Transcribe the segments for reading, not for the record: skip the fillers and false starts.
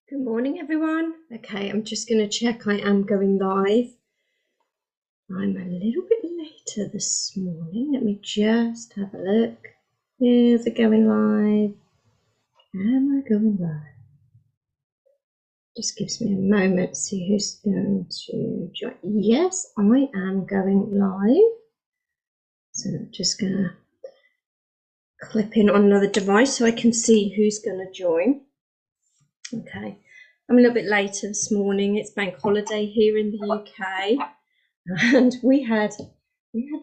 Good morning, everyone. Okay, I'm just going to check I am going live. I'm a little bit later this morning. Let me just have a look. Is it going live? Am I going live? Just gives me a moment to see who's going to join. Yes, I am going live. So I'm just going to clip in on another device so I can see who's going to join. Okay, I'm a little bit later this morning. It's bank holiday here in the UK, and we had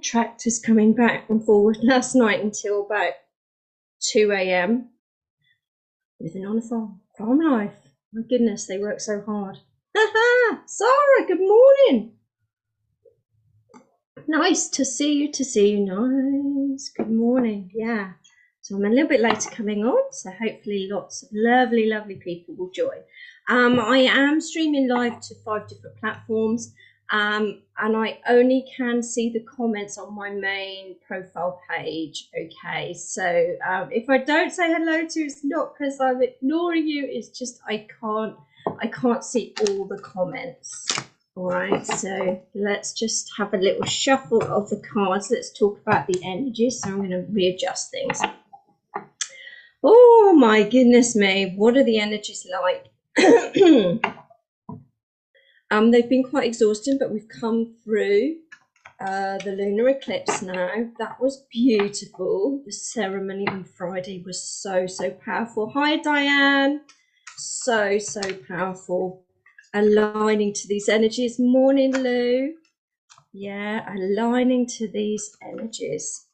tractors coming back and forward last night until about 2 a.m. living on a farm life. My goodness, they work so hard. Sarah, good morning. Nice to see you. Nice. Good morning. Yeah. So I'm a little bit later coming on, so hopefully lots of lovely people will join. I am streaming live to 5 different platforms, and I only can see the comments on my main profile page. Okay, so if I don't say hello to you, it's not because I'm ignoring you, it's just I can't see all the comments. All right, so let's just have a little shuffle of the cards. Let's talk about the energies. So I'm going to readjust things. Oh my goodness me, what are the energies like? They've been quite exhausting, but we've come through the lunar eclipse now. That was beautiful. The ceremony on Friday was so powerful. Hi Diane, so powerful. Aligning to these energies. Morning Lou. Yeah, aligning to these energies.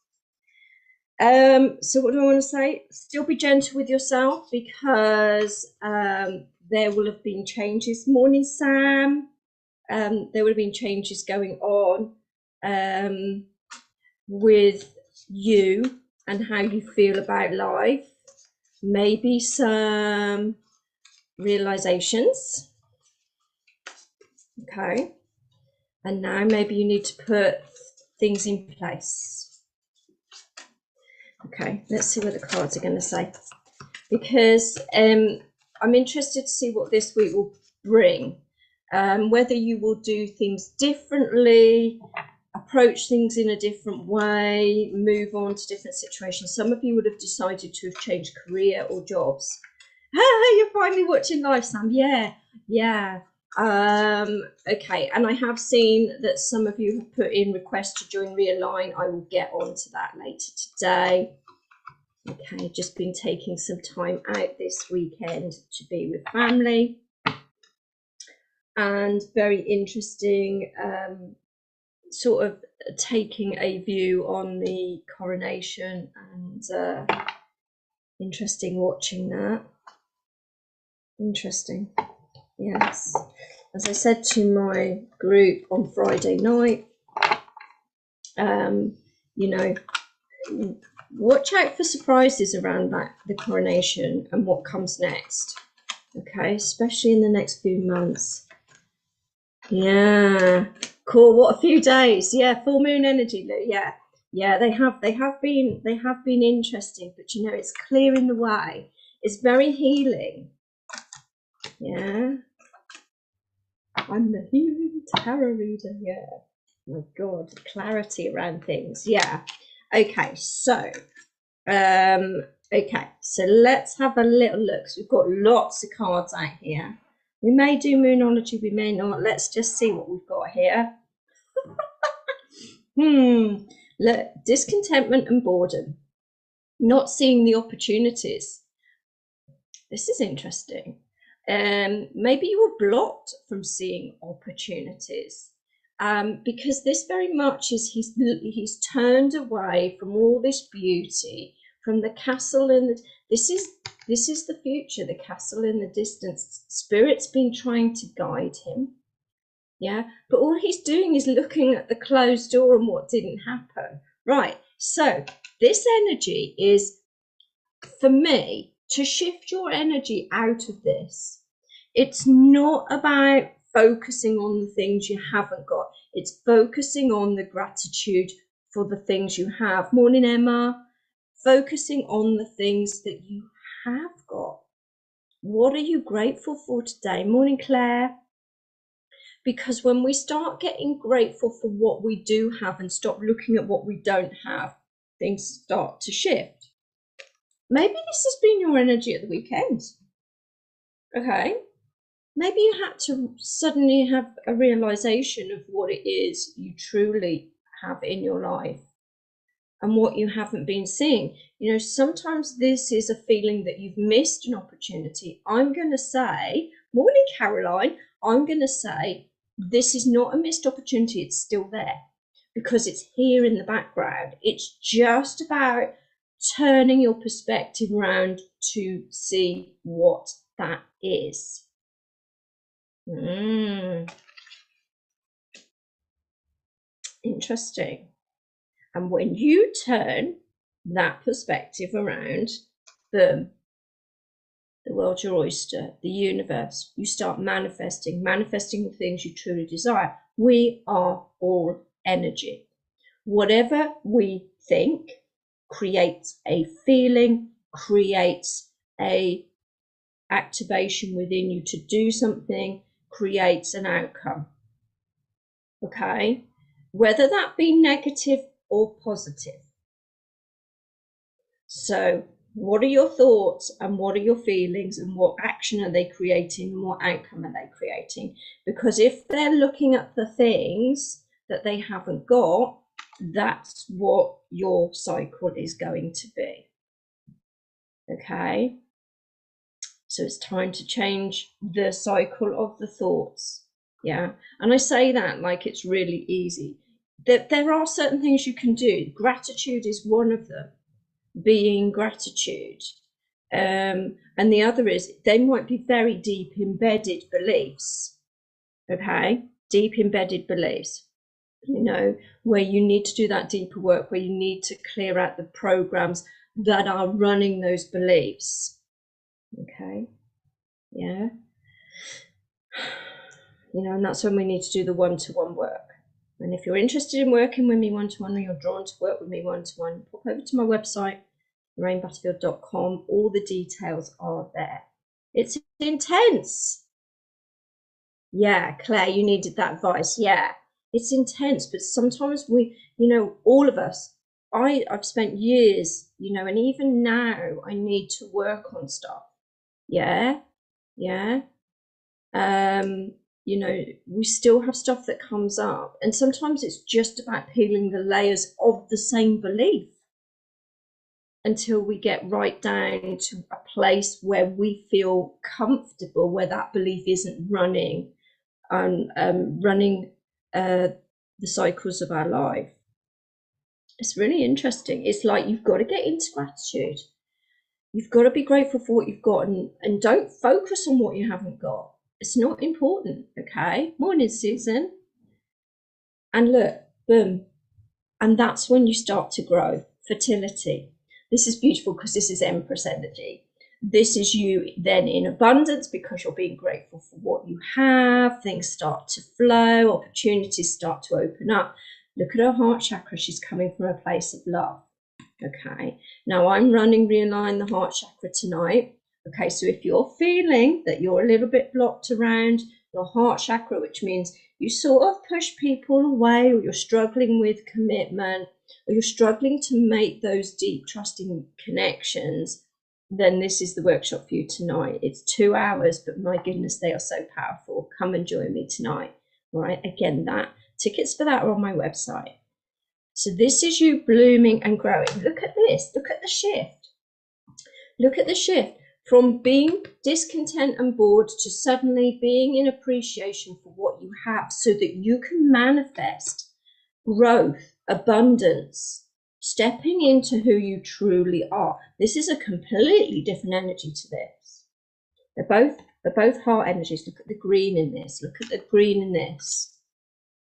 So what do I want to say? Still be gentle with yourself, because there will have been changes. Morning, Sam. There would have been changes going on with you and how you feel about life. Maybe some realizations. Okay. And now maybe you need to put things in place. Okay, let's see what the cards are going to say, because I'm interested to see what this week will bring, whether you will do things differently, approach things in a different way, move on to different situations. Some of you would have decided to have changed career or jobs. You're finally watching live, Sam. Yeah. Okay, and I have seen that some of you have put in requests to join Realign. I will get on to that later today. Okay, just been taking some time out this weekend to be with family, and very interesting, sort of taking a view on the coronation, and interesting watching that. Interesting. Yes, as I said to my group on Friday night, you know, watch out for surprises around the coronation and what comes next. Okay, especially in the next few months. Yeah, cool. What a few days. Yeah, full moon energy. Yeah, they have been interesting, but you know, it's clearing the way. It's very healing. Yeah. I'm the healing tarot reader. Yeah. Oh my God, clarity around things. Yeah. Okay, so let's have a little look. So we've got lots of cards out here. We may do moonology, we may not. Let's just see what we've got here. Look, discontentment and boredom. Not seeing the opportunities. This is interesting. Maybe you were blocked from seeing opportunities, because this very much is he's turned away from all this beauty, from the castle, and this is the future, the castle in the distance. Spirit's been trying to guide him, yeah, but all he's doing is looking at the closed door and what didn't happen. Right, so this energy is, for me, to shift your energy out of this. It's not about focusing on the things you haven't got. It's focusing on the gratitude for the things you have. Morning, Emma. Focusing on the things that you have got. What are you grateful for today? Morning, Claire. Because when we start getting grateful for what we do have and stop looking at what we don't have, things start to shift. Maybe this has been your energy at the weekend. Okay. Maybe you had to suddenly have a realization of what it is you truly have in your life and what you haven't been seeing. You know, sometimes this is a feeling that you've missed an opportunity. I'm going to say, morning, Caroline, I'm going to say, this is not a missed opportunity. It's still there because it's here in the background. It's just about turning your perspective around to see what that is. Interesting. And when you turn that perspective around, the world's your oyster, the universe, you start manifesting the things you truly desire. We are all energy. Whatever we think creates a feeling, creates a activation within you to do something, creates an outcome. Okay? Whether that be negative or positive. So what are your thoughts and what are your feelings and what action are they creating and what outcome are they creating? Because if they're looking at the things that they haven't got, that's what your cycle is going to be. Okay? So it's time to change the cycle of the thoughts. Yeah. And I say that like it's really easy. There are certain things you can do. Gratitude is one of them. Being gratitude. And the other is they might be very deep embedded beliefs. Okay? Deep embedded beliefs. You know, where you need to do that deeper work, where you need to clear out the programs that are running those beliefs. Okay? Yeah. You know, and that's when we need to do the one-to-one work. And if you're interested in working with me one-to-one or you're drawn to work with me one-to-one, pop over to my website, LorraineButterfield.com. All the details are there. It's intense. Yeah, Claire, you needed that advice. Yeah, it's intense, but sometimes we, you know, all of us, I've spent years, you know, and even now I need to work on stuff. Yeah. You know, we still have stuff that comes up, and sometimes it's just about peeling the layers of the same belief until we get right down to a place where we feel comfortable, where that belief isn't running and running the cycles of our life. It's really interesting. It's like you've got to get into gratitude. You've got to be grateful for what you've got and don't focus on what you haven't got. It's not important, okay? Morning, Susan. And look, boom. And that's when you start to grow. Fertility. This is beautiful because this is Empress energy. This is you then in abundance because you're being grateful for what you have. Things start to flow. Opportunities start to open up. Look at her heart chakra. She's coming from a place of love. Okay. Now I'm running Realign the Heart Chakra tonight. Okay. So if you're feeling that you're a little bit blocked around your heart chakra, which means you sort of push people away, or you're struggling with commitment, or you're struggling to make those deep trusting connections, then this is the workshop for you tonight. It's 2 hours, but my goodness, they are so powerful. Come and join me tonight. All right. Again, tickets for that are on my website. So this is you blooming and growing. Look at this. Look at the shift. Look at the shift from being discontent and bored to suddenly being in appreciation for what you have so that you can manifest growth, abundance, stepping into who you truly are. This is a completely different energy to this. They're both heart energies. Look at the green in this. Look at the green in this.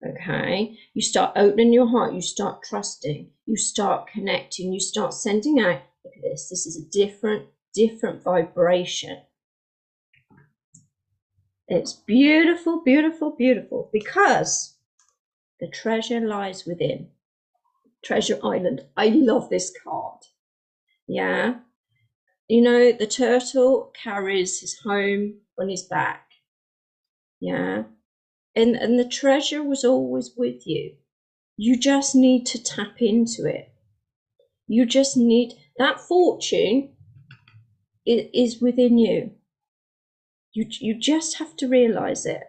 Okay, you start opening your heart, you start trusting, you start connecting, you start sending out. Look at this. This is a different vibration. It's beautiful, beautiful, beautiful, because the treasure lies within. Treasure Island. I love this card. Yeah. you know, the turtle carries his home on his back. Yeah. And the treasure was always with you. You just need to tap into it. You just need that fortune is within you. You just have to realize it.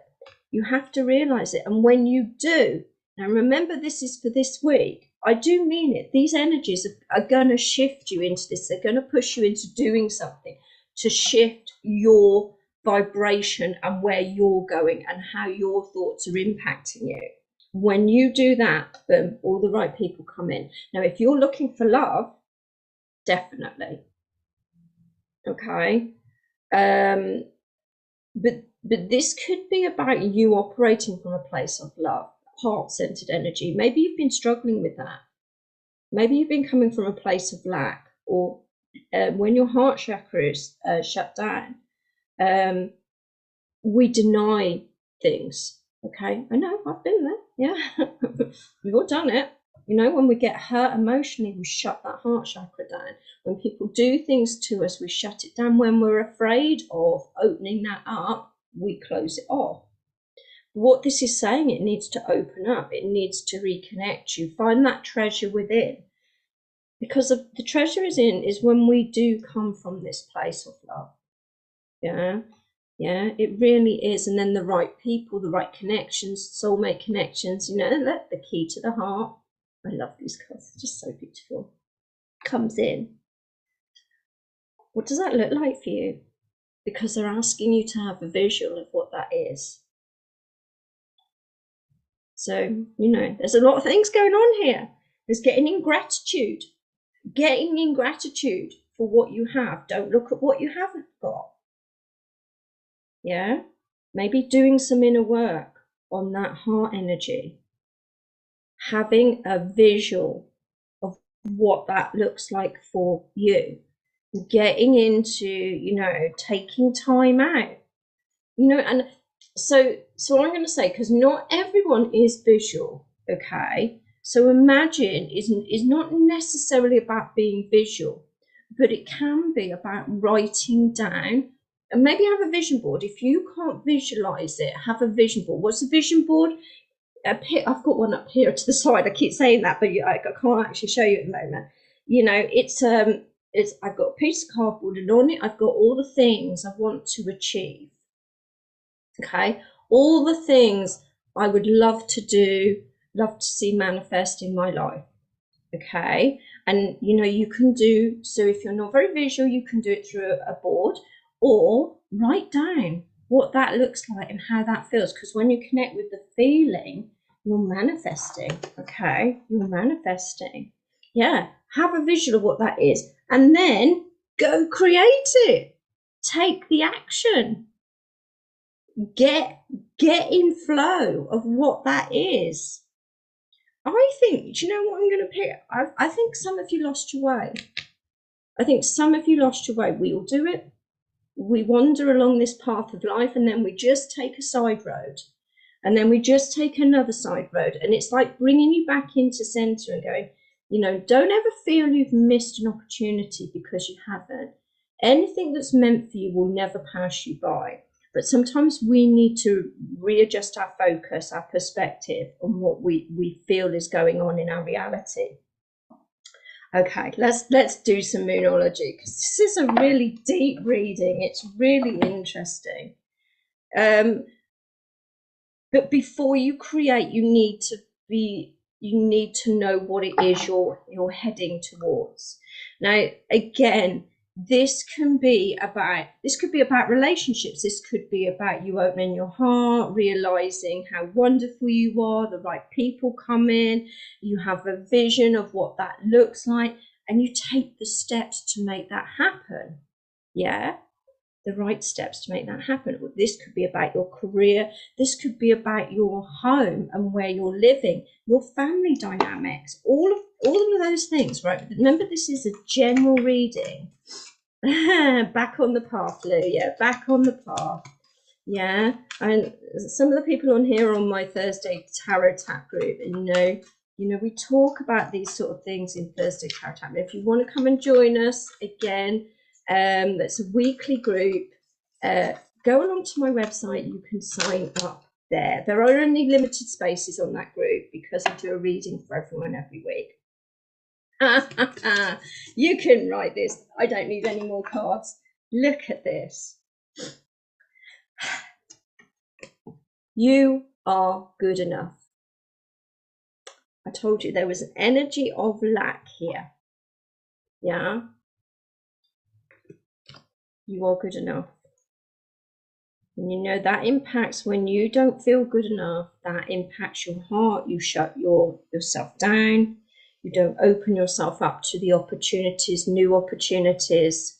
You have to realize it. And when you do, now remember, this is for this week. I do mean it. These energies are going to shift you into this. They're going to push you into doing something to shift your vibration and where you're going and how your thoughts are impacting you. When you do that, boom, all the right people come in. Now, if you're looking for love, definitely. Okay. But this could be about you operating from a place of love, heart-centered energy. Maybe you've been struggling with that. Maybe you've been coming from a place of lack, or when your heart chakra is shut down, we deny things. Okay, I know, I've been there. Yeah, we've all done it. You know, when we get hurt emotionally, we shut that heart chakra down. When people do things to us, we shut it down. When we're afraid of opening that up, we close it off. What this is saying, it needs to open up. It needs to reconnect you. Find that treasure within. Because the treasure is when we do come from this place of love. Yeah. Yeah, it really is. And then the right people, the right connections, soulmate connections, you know, the key to the heart. I love these cards, it's just so beautiful. Comes in. What does that look like for you? Because they're asking you to have a visual of what that is. So, you know, there's a lot of things going on here. There's getting in gratitude for what you have. Don't look at what you haven't got. Yeah, maybe doing some inner work on that heart energy, having a visual of what that looks like for you, getting into, you know, taking time out, you know. And so I'm going to say, because not everyone is visual, okay? So imagine is not necessarily about being visual, but it can be about writing down. And maybe have a vision board. If you can't visualize it, have a vision board. What's a vision board? I've got one up here to the side. I keep saying that, but I can't actually show you at the moment. You know, it's I've got a piece of cardboard, and on it I've got all the things I want to achieve. Okay, all the things I would love to do, love to see manifest in my life. Okay, and you know, you can do so. If you're not very visual, you can do it through a board, or write down what that looks like and how that feels. Because when you connect with the feeling, you're manifesting. Okay, you're manifesting. Yeah, have a visual of what that is, and then go create it. Take the action. Get in flow of what that is. I think, do you know what I'm going to pick? I think some of you lost your way. I think some of you lost your way. We all do it. We wander along this path of life, and then we just take a side road, and then we just take another side road. And it's like bringing you back into center and going, you know, don't ever feel you've missed an opportunity, because you haven't. Anything that's meant for you will never pass you by. But sometimes we need to readjust our focus, our perspective on what we feel is going on in our reality. Okay, let's do some moonology, because this is a really deep reading. It's really interesting. But before you create, you need to know what it is you're heading towards. Now, again, this could be about relationships. This could be about you opening your heart, realizing how wonderful you are, the right people come in, you have a vision of what that looks like, and you take the steps to make that happen. Yeah, the right steps to make that happen. This could be about your career. This could be about your home and where you're living, your family dynamics, all of those things, right? Remember, this is a general reading. Back on the path, Lou. Yeah, back on the path. Yeah, and some of the people on here are on my Thursday Tarot Tap group, and you know, we talk about these sort of things in Thursday Tarot Tap. If you want to come and join us, again, That's a weekly group. Go along to my website. You can sign up there. There are only limited spaces on that group because I do a reading for everyone every week. You can write this. I don't need any more cards. Look at this. You are good enough. I told you there was an energy of lack here. Yeah. You are good enough. And you know that impacts when you don't feel good enough. That impacts your heart. You shut yourself down. You don't open yourself up to the opportunities, new opportunities.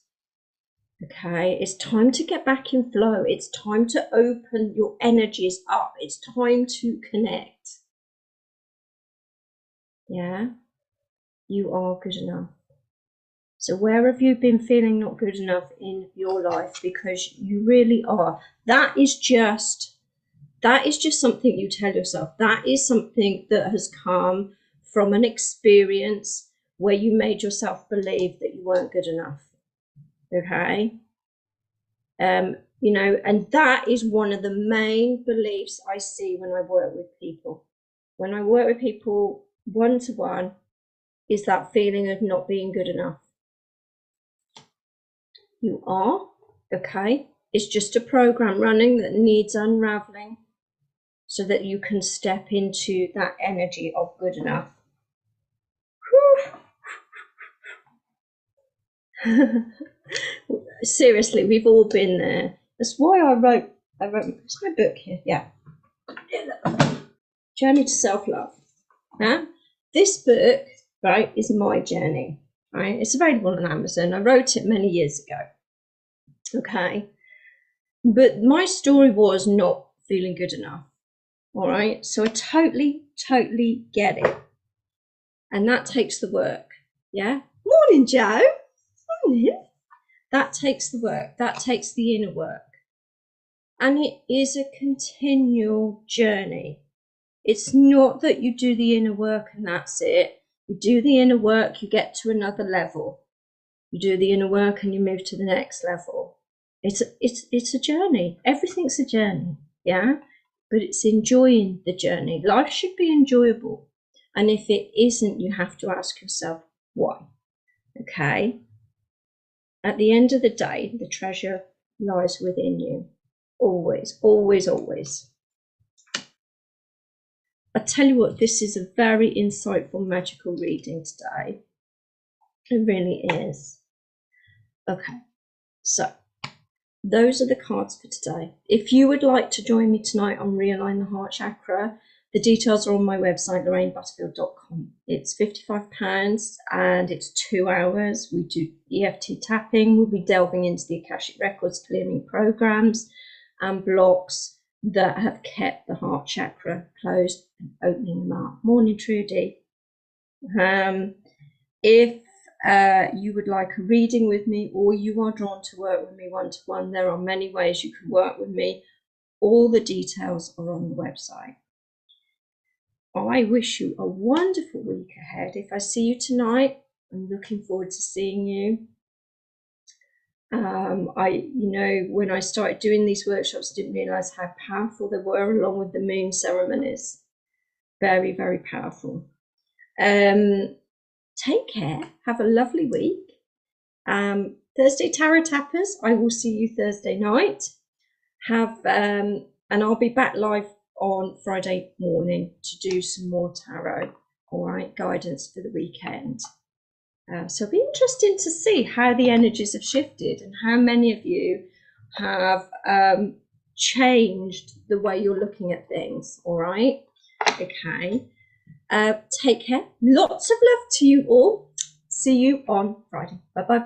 Okay, it's time to get back in flow. It's time to open your energies up. It's time to connect. Yeah, you are good enough. So where have you been feeling not good enough in your life? Because you really are. That is just something you tell yourself. That is something that has come from an experience where you made yourself believe that you weren't good enough. Okay. You know, and that is one of the main beliefs I see when I work with people. When I work with people one-to-one, is that feeling of not being good enough. You are, okay? It's just a program running that needs unraveling so that you can step into that energy of good enough. Seriously, we've all been there. That's why I wrote, it's my book here, yeah. Journey to Self-Love. Huh? This book, right, is my journey, right? It's available on Amazon. I wrote it many years ago, okay? But my story was not feeling good enough, all right? So I totally get it. And that takes the work, yeah? Morning, Joe. Morning. That takes the work. That takes the inner work. And it is a continual journey. It's not that you do the inner work and that's it. You do the inner work, you get to another level. You do the inner work and you move to the next level. It's a journey. Everything's a journey, yeah? But it's enjoying the journey. Life should be enjoyable. And if it isn't, you have to ask yourself why, okay? At the end of the day, the treasure lies within you. Always, always, always. I tell you what, this is a very insightful, magical reading today. It really is. Okay, so those are the cards for today. If you would like to join me tonight on Realign the Heart Chakra, the details are on my website, lorrainebutterfield.com. It's £55 and it's 2 hours. We do EFT tapping. We'll be delving into the Akashic Records, clearing programs and blocks that have kept the heart chakra closed and opening them up. Morning, Trudy. If you would like a reading with me or you are drawn to work with me one-to-one, there are many ways you can work with me. All the details are on the website. I wish you a wonderful week ahead. If I see you tonight, I'm looking forward to seeing you. When I started doing these workshops, I didn't realize how powerful they were along with the moon ceremonies. Very, very powerful. Take care. Have a lovely week. Thursday Tarot Tappers, I will see you Thursday night. And I'll be back live on Friday morning to do some more tarot, all right, guidance for the weekend. So it'll be interesting to see how the energies have shifted and how many of you have changed the way you're looking at things, all right? Okay. Take care. Lots of love to you all. See you on Friday. Bye-bye.